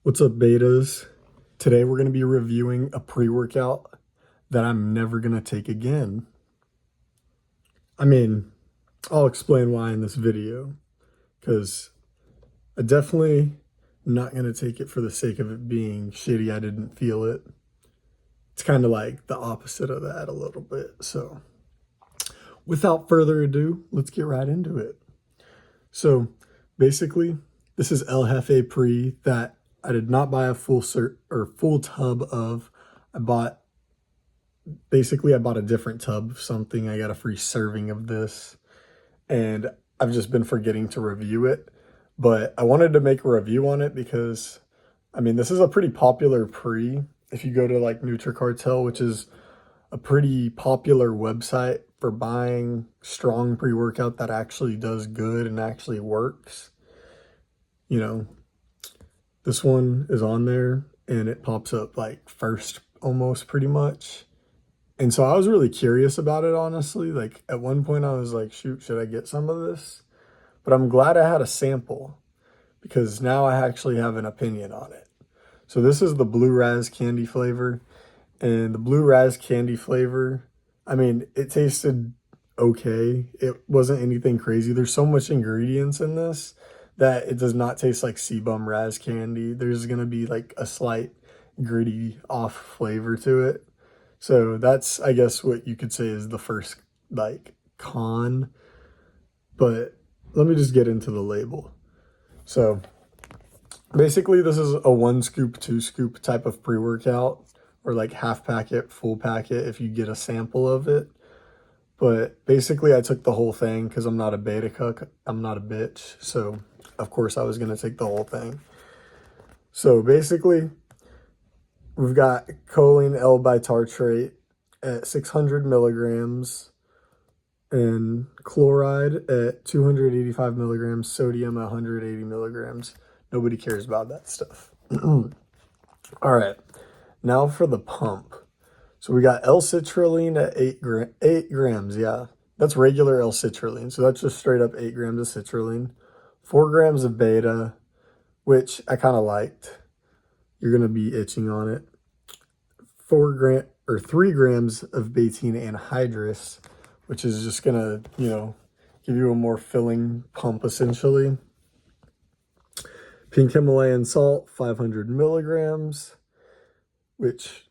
What's up, betas? Today we're going to be reviewing a pre-workout that I'm never going to take again. I mean, I'll explain why in this video, because I definitely not going to take it for the sake of it being shitty. I didn't feel it. It's kind of like the opposite of that a little bit. So without further ado, let's get right into it. So basically, this is El Jefe Pre that I did not buy a full tub of. I bought a different tub of something. I got a free serving of this, and I've just been forgetting to review it. But I wanted to make a review on it because, I mean, this is a pretty popular pre. If you go to like NutriCartel, which is a pretty popular website for buying strong pre-workout that actually does good and actually works, you know, this one is on there and it pops up like first almost pretty much. And so I was really curious about it, honestly. Like at one point I was like, shoot, should I get some of this? But I'm glad I had a sample because now I actually have an opinion on it. So this is the blue raz candy flavor, and the blue raz candy flavor, I mean, it tasted okay. It wasn't anything crazy. There's so much ingredients in this that it does not taste like Sebum raz candy. There's going to be like a slight gritty off flavor to it. So that's, I guess, what you could say is the first like con. But let me just get into the label. So basically this is a 1 scoop, 2 scoop type of pre-workout, or like half packet, full packet if you get a sample of it. But basically I took the whole thing because I'm not a beta cuck. I'm not a bitch. So of course I was going to take the whole thing. So basically we've got choline L-bitartrate at 600 milligrams and chloride at 285 milligrams, sodium at 180 milligrams. Nobody cares about that stuff. All right, now for the pump. So we got L-citrulline at 8 grams. Yeah, that's regular L-citrulline. So that's just straight up 8 grams of citrulline. 4 grams of beta, which I kind of liked. You're going to be itching on it. 3 grams of betaine anhydrous, which is just going to, give you a more filling pump essentially. Pink Himalayan salt, 500 milligrams, which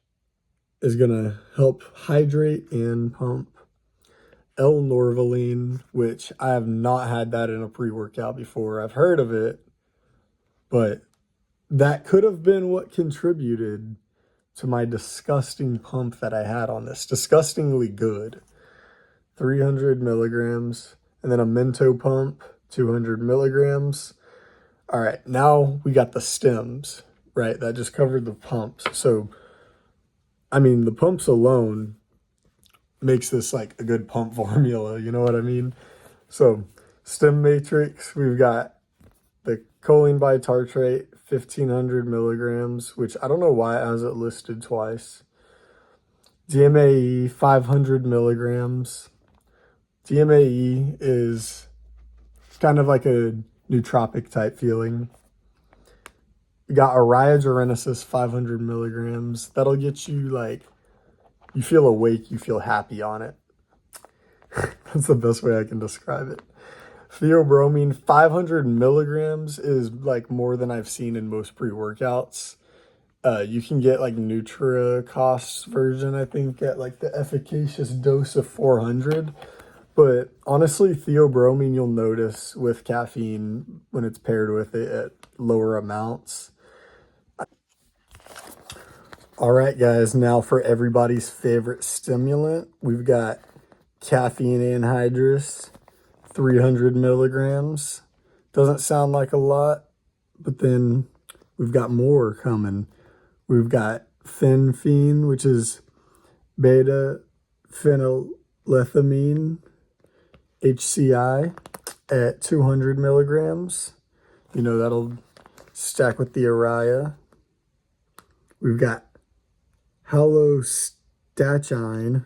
is going to help hydrate and pump. L-norvaline, which I have not had that in a pre-workout before. I've heard of it, but that could have been what contributed to my disgusting pump that I had on this. Disgustingly good. 300 milligrams. And then a Minto pump, 200 milligrams. All right, now we got the stems, right? That just covered the pumps. So, I mean, the pumps alone makes this like a good pump formula, you know what I mean? So, stem matrix, we've got the choline bitartrate, 1,500 milligrams, which I don't know why it has it listed twice. DMAE, 500 milligrams. DMAE is kind of like a nootropic type feeling. We got Araya genesis, 500 milligrams. That'll get you like, you feel awake, you feel happy on it. That's the best way I can describe it. Theobromine, 500 milligrams is like more than I've seen in most pre-workouts. You can get like NutriCost's version, I think, at like the efficacious dose of 400. But honestly, theobromine you'll notice with caffeine when it's paired with it at lower amounts. All right, guys, now for everybody's favorite stimulant, we've got caffeine anhydrous, 300 milligrams. Doesn't sound like a lot, but then we've got more coming. We've got phenphene, which is beta phenylethamine, HCI, at 200 milligrams. That'll stack with the Araya. We've got halostachine,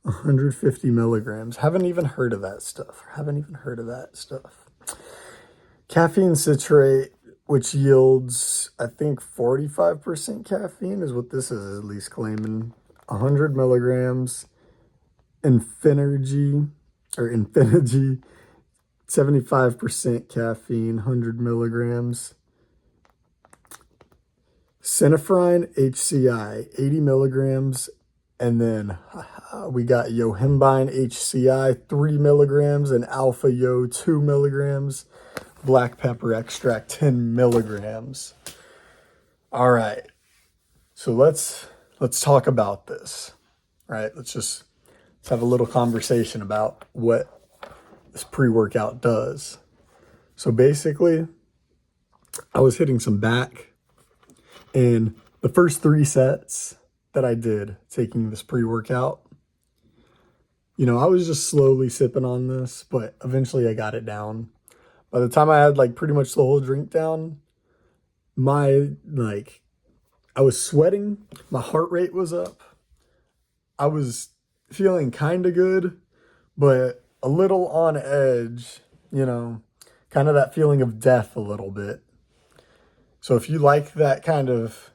150 milligrams. Haven't even heard of that stuff. Caffeine citrate, which yields, I think, 45% caffeine is what this is at least claiming. 100 milligrams. Infinergy, 75% caffeine, 100 milligrams. Synephrine HCI, 80 milligrams. And then we got yohimbine HCI, 3 milligrams, and alpha yo, 2 milligrams. Black pepper extract, 10 milligrams. All right. So let's talk about this. All right, let's have a little conversation about what this pre-workout does. So basically, I was hitting some back, and the first 3 sets that I did taking this pre-workout, I was just slowly sipping on this, but eventually I got it down. By the time I had like pretty much the whole drink down, I was sweating, my heart rate was up, I was feeling kind of good, but a little on edge, kind of that feeling of death a little bit. So if you like that kind of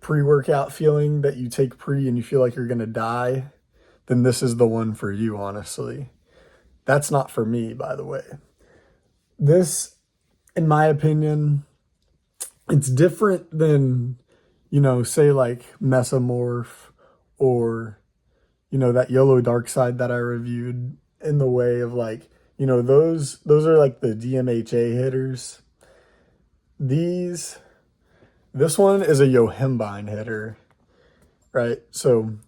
pre-workout feeling that you take pre and you feel like you're going to die, then this is the one for you, honestly. That's not for me, by the way. This, in my opinion, it's different than, say like Mesomorph or, that Yellow Dark Side that I reviewed, in the way of like, those are like the DMHA hitters. This one is a yohimbine hitter, right? So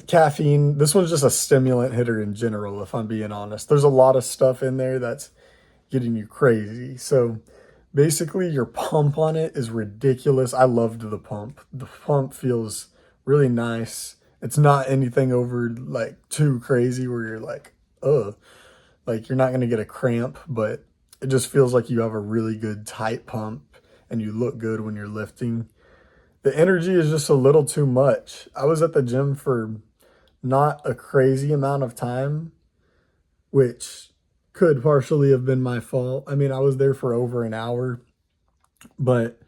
caffeine, this one's just a stimulant hitter in general, if I'm being honest. There's a lot of stuff in there that's getting you crazy. So basically your pump on it is ridiculous. I loved the pump. The pump feels really nice. It's not anything over like too crazy where you're like, ugh, like you're not going to get a cramp, but it just feels like you have a really good tight pump and you look good when you're lifting. The energy is just a little too much. I was at the gym for not a crazy amount of time, which could partially have been my fault. I mean, I was there for over an hour, but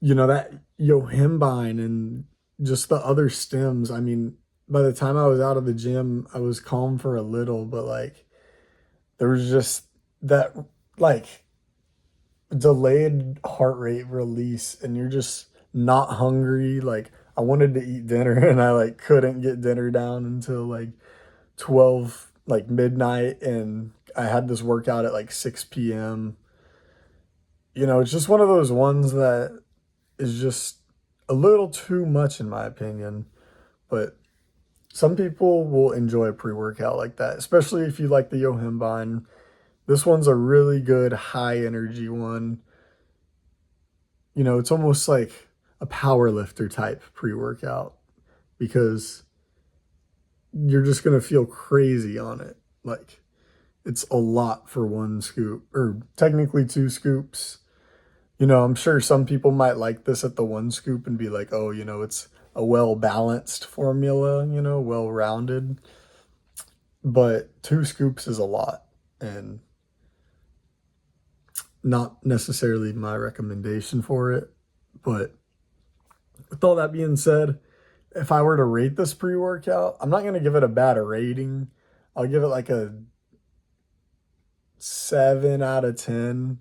that yohimbine and just the other stems, I mean, by the time I was out of the gym, I was calm for a little, but like there was just that like delayed heart rate release and you're just not hungry. Like I wanted to eat dinner and I like couldn't get dinner down until like 12, like midnight, and I had this workout at like 6 p.m. It's just one of those ones that is just a little too much in my opinion, but some people will enjoy a pre-workout like that, especially if you like the yohimbine. This one's a really good high energy one. It's almost like a power lifter type pre-workout because you're just going to feel crazy on it. Like it's a lot for 1 scoop, or technically 2 scoops. I'm sure some people might like this at the 1 scoop and be like, oh, it's a well-balanced formula, well-rounded. But 2 scoops is a lot and not necessarily my recommendation for it. But with all that being said, if I were to rate this pre-workout, I'm not going to give it a bad rating. I'll give it like a 7 out of 10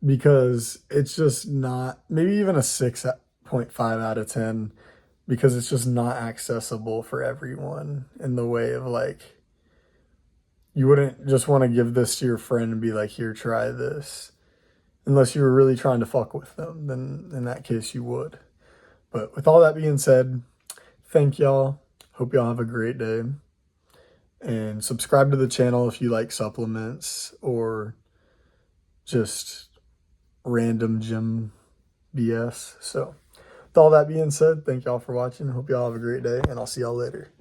because it's just not, maybe even a 6.5 out of 10 because it's just not accessible for everyone, in the way of like, you wouldn't just want to give this to your friend and be like, here, try this. Unless you were really trying to fuck with them, then in that case you would. But with all that being said, thank y'all. Hope y'all have a great day. And subscribe to the channel if you like supplements or just random gym BS. So with all that being said, thank y'all for watching. Hope y'all have a great day, and I'll see y'all later.